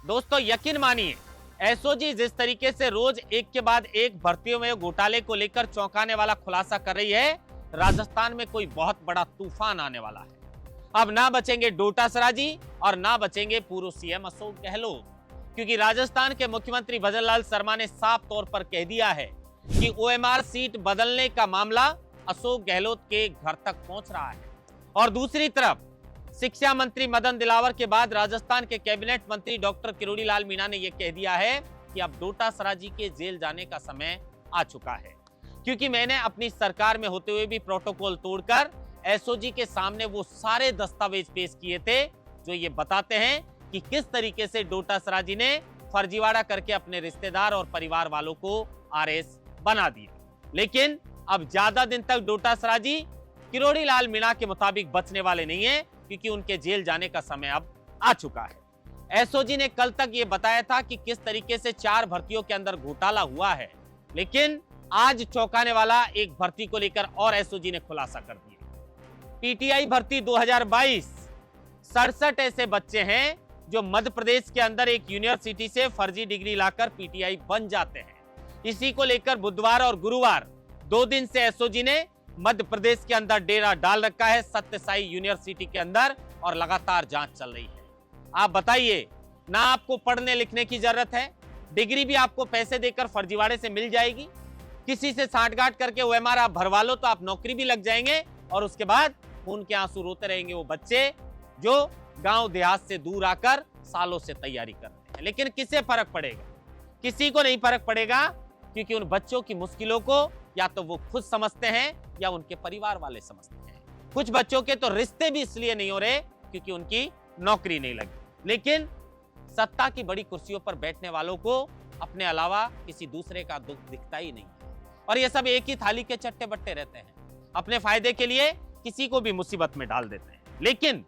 दोस्तों यकीन मानिए, एसओजी जिस तरीके से रोज एक के बाद एक भर्तियों में घोटाले को लेकर चौंकाने वाला खुलासा कर रही है, राजस्थान में कोई बहुत बड़ा तूफान आने वाला है। अब ना बचेंगे डोटासरा जी और ना बचेंगे पूर्व सीएम अशोक गहलोत, क्योंकि राजस्थान के मुख्यमंत्री भजनलाल शर्मा ने साफ तौर पर कह दिया है कि ओएमआर सीट बदलने का मामला अशोक गहलोत के घर तक पहुंच रहा है। और दूसरी तरफ शिक्षा मंत्री मदन दिलावर के बाद राजस्थान के कैबिनेट मंत्री डॉक्टर किरोड़ी लाल मीणा ने यह कह दिया है कि अब डोटासरा जी के जेल जाने का समय आ चुका है, क्योंकि मैंने अपनी सरकार में होते हुए भी प्रोटोकॉल तोड़कर एसओजी के सामने वो सारे दस्तावेज पेश किए थे जो ये बताते हैं कि किस तरीके से डोटासरा जी ने फर्जीवाड़ा करके अपने रिश्तेदार और परिवार वालों को आरएस बना दिया। लेकिन अब ज्यादा दिन तक डोटासरा जी किरोड़ी लाल मीणा के मुताबिक बचने वाले नहीं है, क्योंकि उनके जेल जाने का समय अब आ चुका है। एसओजी ने कल तक ये बताया था कि किस तरीके से 4 भर्तियों के अंदर घोटाला हुआ है, लेकिन आज चौंकाने वाला एक भर्ती को लेकर और एसओजी ने खुलासा कर दिया। पीटीआई भर्ती 2022, 67 ऐसे बच्चे हैं जो मध्य प्रदेश के अंदर एक यूनिवर्सिटी से फर्जी डिग्री लाकर पीटीआई बन जाते हैं। इसी को लेकर बुधवार और गुरुवार 2 दिन से एसओजी ने मध्य प्रदेश के अंदर डेरा डाल रखा है सत्य साई यूनिवर्सिटी के अंदर, और लगातार जांच चल रही है। आप बताइए, ना आपको पढ़ने लिखने की जरूरत है, डिग्री भी आपको पैसे देकर फर्जीवाड़े से मिल जाएगी, किसी से सांठगांठ करके ओएमआर आप भरवा लो तो आप नौकरी भी लग जाएंगे, और उसके बाद खून के आंसू रोते रहेंगे वो बच्चे जो गांव देहात से दूर आकर सालों से तैयारी कर रहे हैं। लेकिन किसे फर्क पड़ेगा? किसी को नहीं फर्क पड़ेगा, क्योंकि उन बच्चों की मुश्किलों को या तो वो खुद समझते हैं या उनके परिवार वाले समझते हैं। कुछ बच्चों के तो रिश्ते भी इसलिए नहीं हो रहे क्योंकि उनकी नौकरी नहीं लगी। लेकिन सत्ता की बड़ी कुर्सियों पर बैठने वालों को अपने अलावा किसी दूसरे का दुख दिखता ही नहीं है, और ये सब एक ही थाली के चट्टे बट्टे रहते हैं, अपने फायदे के लिए किसी को भी मुसीबत में डाल देते हैं। लेकिन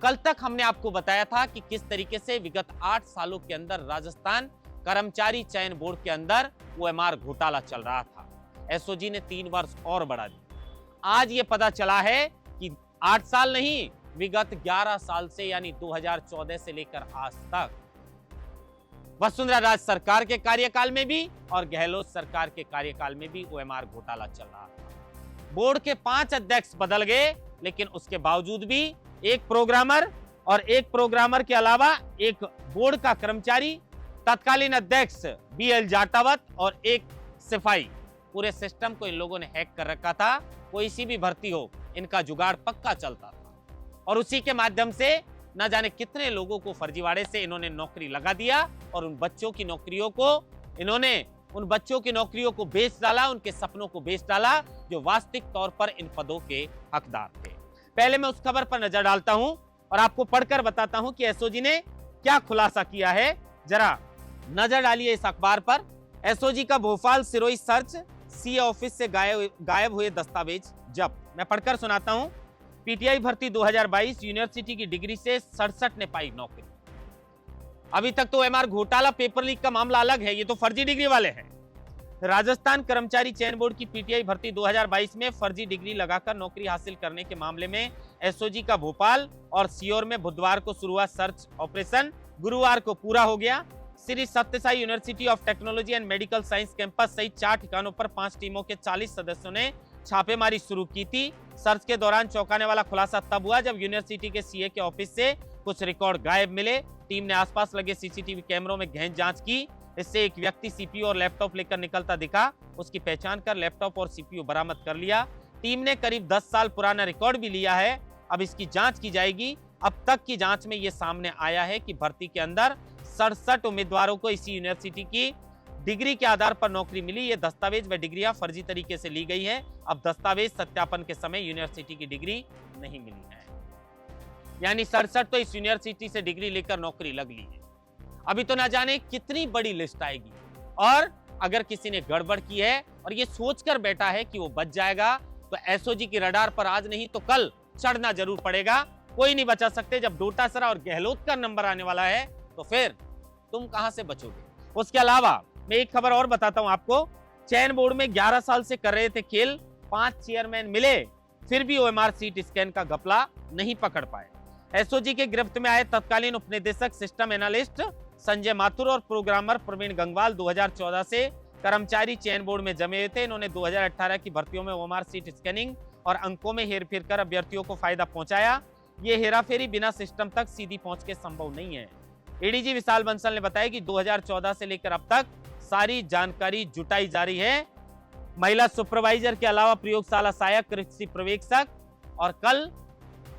कल तक हमने आपको बताया था कि किस तरीके से विगत 8 सालों के अंदर राजस्थान कर्मचारी चयन बोर्ड के अंदर ओएमआर घोटाला चल रहा था। एसओजी ने 3 वर्ष और बढ़ा दिया। आज ये पता चला है कि 8 साल नहीं, विगत 11 साल से यानी 2014 से लेकर आज तक वसुंधरा राज सरकार के कार्यकाल में भी और गहलोत सरकार के कार्यकाल में भी ओएमआर घोटाला चल रहा था। बोर्ड के 5 अध्यक्ष बदल गए, लेकिन उसके बावजूद भी एक प्रोग्रामर और एक प्रोग्रामर के अलावा एक बोर्ड का कर्मचारी, तत्कालीन अध्यक्ष बीएल जाटावत और एक सिपाही, पूरे सिस्टम को इन लोगों ने हैक कर रखा था। कोई सी भी भर्ती हो, इनका जुगाड़ पक्का चलता था, और उसी के माध्यम से न जाने कितने लोगों को फर्जीवाड़े से इन्होंने नौकरी लगा दिया, और उन बच्चों की नौकरियों को बेच डाला, उनके सपनों को बेच डाला जो वास्तविक तौर पर इन पदों के हकदार थे। पहले मैं उस खबर पर नजर डालता हूं और आपको पढ़कर बताता हूं कि एसओजी ने क्या खुलासा किया है। जरा नजर डालिए इस अखबार पर। एसओजी का Bhopal Sirohi search CA office से गायब हुए दस्तावेज जब्त। मैं पढ़कर सुनाता हूं। पीटीआई भर्ती 2022, यूनिवर्सिटी की डिग्री से 67 ने पाई नौकरी। अभी तक तो ओएमआर घोटाला, पेपर लीक का मामला अलग है, ये तो फर्जी डिग्री वाले हैं। राजस्थान कर्मचारी चयन बोर्ड की पीटीआई भर्ती 2022 में फर्जी डिग्री लगाकर नौकरी हासिल करने के मामले में एसओजी का भोपाल और सीहोर में बुधवार को शुरू हुआ सर्च ऑपरेशन गुरुवार को पूरा हो गया। श्री सत्य Sai university of technology and medical science campus सहित 4 ठिकानों पर 5 टीमों के 40 सदस्यों ने छापेमारी शुरू की थी। सर्च के दौरान चौंकाने वाला खुलासा तब हुआ जब यूनिवर्सिटी के सीए के ऑफिस से कुछ रिकॉर्ड गायब मिले। टीम ने आसपास लगे सीसीटीवी कैमरों में गहन जांच की। इससे एक व्यक्ति सीपीयू और लैपटॉप लेकर निकलता दिखा। उसकी पहचान कर लैपटॉप और सीपीयू बरामद कर लिया। टीम ने करीब 10 साल पुराना रिकॉर्ड भी लिया है। अब इसकी जांच की जाएगी। अब तक की जांच में यह सामने आया है कि भर्ती के अंदर 67 उम्मीदवारों को इसी यूनिवर्सिटी की डिग्री के आधार पर नौकरी मिली। ये दस्तावेज व डिग्रियां फर्जी तरीके से ली गई है। अब दस्तावेज सत्यापन के समय यूनिवर्सिटी की डिग्री नहीं मिली है, यानी 67 तो इस यूनिवर्सिटी से डिग्री लेकर नौकरी लग ली है। अभी तो ना जाने कितनी बड़ी लिस्ट आएगी, और अगर किसी ने गड़बड़ की है और ये सोचकर बैठा है कि वो बच जाएगा, तो एसओजी की रडार पर आज नहीं तो कल चढ़ना जरूर पड़ेगा। कोई नहीं बचा सकते। जब डोटासरा और गहलोत का नंबर आने वाला है तो फिर तुम कहां से बचोगे। उसके अलावा मैं एक खबर और बताता हूं आपको। चयन बोर्ड में 11 साल से कर रहे थे खेल, 5 चेयरमैन मिले, फिर भी ओएमआर सीट स्कैन का घपला नहीं पकड़ पाए। एसओजी के गिरफ्त में आए तत्कालीन उपनिदेशक सिस्टम एनालिस्ट संजय माथुर और प्रोग्रामर प्रवीण गंगवाल 2014 से कर्मचारी चयन बोर्ड में जमे हुए थे। इन्होंने 2018 की भर्तियों में ओएमआर सीट स्कैनिंग और अंकों में हेरफेर कर अभ्यर्थियों को फायदा पहुंचाया। ये हेराफेरी बिना सिस्टम तक सीधी पहुंच के संभव नहीं है। एडीजी विशाल बंसल ने बताया कि 2014 से लेकर अब तक सारी जानकारी जुटाई जा रही है। महिला सुपरवाइजर के अलावा प्रयोगशाला सहायक, कृषि पर्यवेक्षक, और कल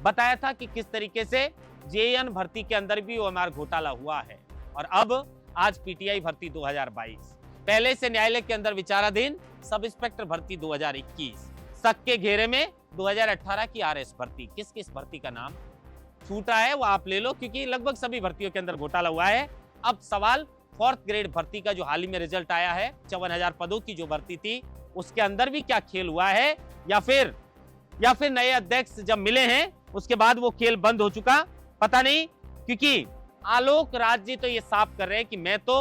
बताया था कि किस तरीके से जेएन भर्ती के अंदर भी ओएमआर घोटाला हुआ है। और अब आज पीटीआई भर्ती 2022, पहले से न्यायालय के अंदर विचाराधीन सब इंस्पेक्टर भर्ती 2021, शक के घेरे में 2018 की आरएस भर्ती। किस किस भर्ती का नाम छूटा है वो आप ले लो, क्योंकि लगभग सभी भर्तियों के अंदर घोटाला हुआ है। अब सवाल 4th ग्रेड भर्ती का जो हाल ही में रिजल्ट आया है, 54,000 पदों की जो भर्ती थी, उसके अंदर भी क्या खेल हुआ है, या फिर नए अध्यक्ष जब मिले हैं उसके बाद वो खेल बंद हो चुका, पता नहीं। क्योंकि आलोक राज जी तो ये साफ कर रहे हैं कि मैं तो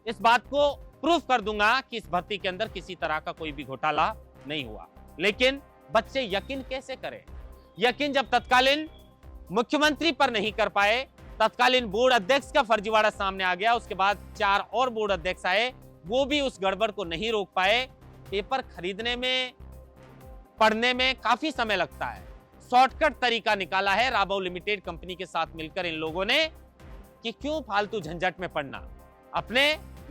इस बात को प्रूफ कर दूंगा कि इस भर्ती के अंदर किसी तरह का कोई भी घोटाला नहीं हुआ। लेकिन बच्चे यकीन कैसे करें? यकीन जब तत्कालीन मुख्यमंत्री पर नहीं कर पाए, तत्कालीन बोर्ड अध्यक्ष का फर्जीवाड़ा सामने आ गया, उसके बाद 4 और बोर्ड अध्यक्ष आए, वो भी उस गड़बड़ को नहीं रोक पाए। पेपर खरीदने में, पढ़ने में काफी समय लगता है। शॉर्टकट तरीका निकाला है राबो लिमिटेड कंपनी के साथ मिलकर इन लोगों ने कि क्यों फालतू झंझट में पड़ना। अपने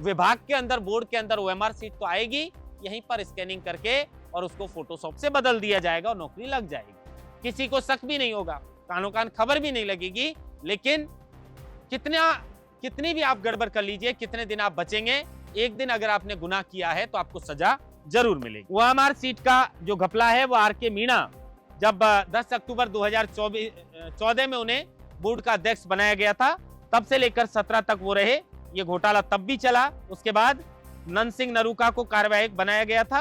विभाग के अंदर, बोर्ड के अंदर ओएमआर सीट तो आएगी, यहीं पर स्कैनिंग करके और उसको फोटोशॉप से बदल दिया जाएगा और नौकरी लग जाएगी। किसी को शक भी नहीं होगा, कानो कान खबर भी नहीं लगेगी। लेकिन कितनी भी आप गड़बड़ कर लीजिए, कितने दिन आप बचेंगे? एक दिन अगर आपने गुनाह किया है तो आपको सजा जरूर मिलेगी। ओएमआर सीट का जो घपला है वो आर के मीणा, जब 10 अक्टूबर 2014 में उन्हें बोर्ड का अध्यक्ष बनाया गया था, तब से लेकर 17 तक वो रहे। ये घोटाला तब भी चला। उसके बाद नंद सिंह नरूका को कार्यवाहक बनाया गया था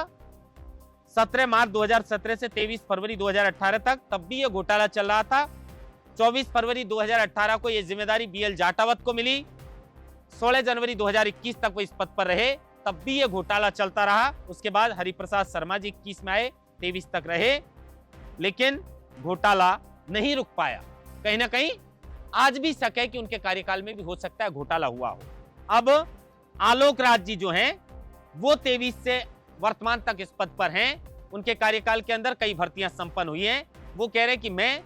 17 मार्च 2017 से 23 फरवरी 2018 तक, तब भी ये घोटाला चल रहा था। 24 फरवरी 2018 को ये जिम्मेदारी बीएल जाटावत को मिली। 16 जनवरी 2021 तक वो इस पद पर रहे, तब भी ये घोटाला चलता रहा। उसके बाद हरिप्रसाद शर्मा जी 21 में आए, 23 तक रहे, लेकिन घोटाला नहीं रुक पाया। कहीं ना कहीं आज भी शक है कि उनके कार्यकाल में भी हो सकता है घोटाला हुआ हो। अब आलोक राज जी जो हैं वो 23 से वर्तमान तक इस पद पर हैं। उनके कार्यकाल के अंदर कई भर्तियां संपन्न हुई हैं। वो कह रहे हैं कि मैं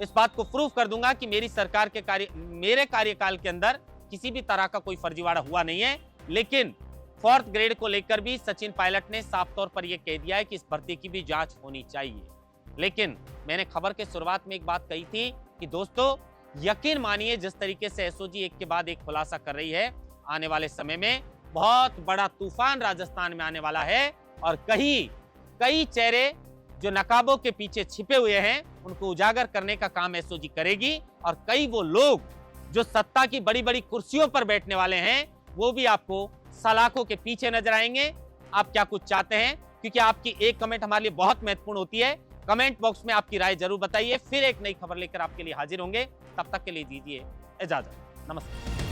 इस बात को प्रूफ कर दूंगा कि मेरे कार्यकाल के अंदर किसी भी तरह का कोई फर्जीवाड़ा हुआ नहीं है। लेकिन 4th ग्रेड को लेकर भी सचिन पायलट ने साफ तौर पर यह कह दिया है कि इस भर्ती की भी जांच होनी चाहिए। लेकिन मैंने खबर के शुरुआत में एक बात कही थी कि दोस्तों यकीन मानिए, जिस तरीके से एसओजी एक के बाद एक खुलासा कर रही है, आने वाले समय में बहुत बड़ा तूफान राजस्थान में आने वाला है। और कई चेहरे जो नकाबों के पीछे छिपे हुए हैं उनको उजागर करने का काम एसओजी करेगी। और कई वो लोग जो सत्ता की बड़ी बड़ी कुर्सियों पर बैठने वाले हैं वो भी आपको सलाखों के पीछे नजर आएंगे। आप क्या कुछ चाहते हैं? क्योंकि आपकी एक कमेंट हमारे लिए बहुत महत्वपूर्ण होती है। कमेंट बॉक्स में आपकी राय जरूर बताइए। फिर एक नई खबर लेकर आपके लिए हाजिर होंगे। तब तक के लिए दीजिए इजाजत। नमस्कार।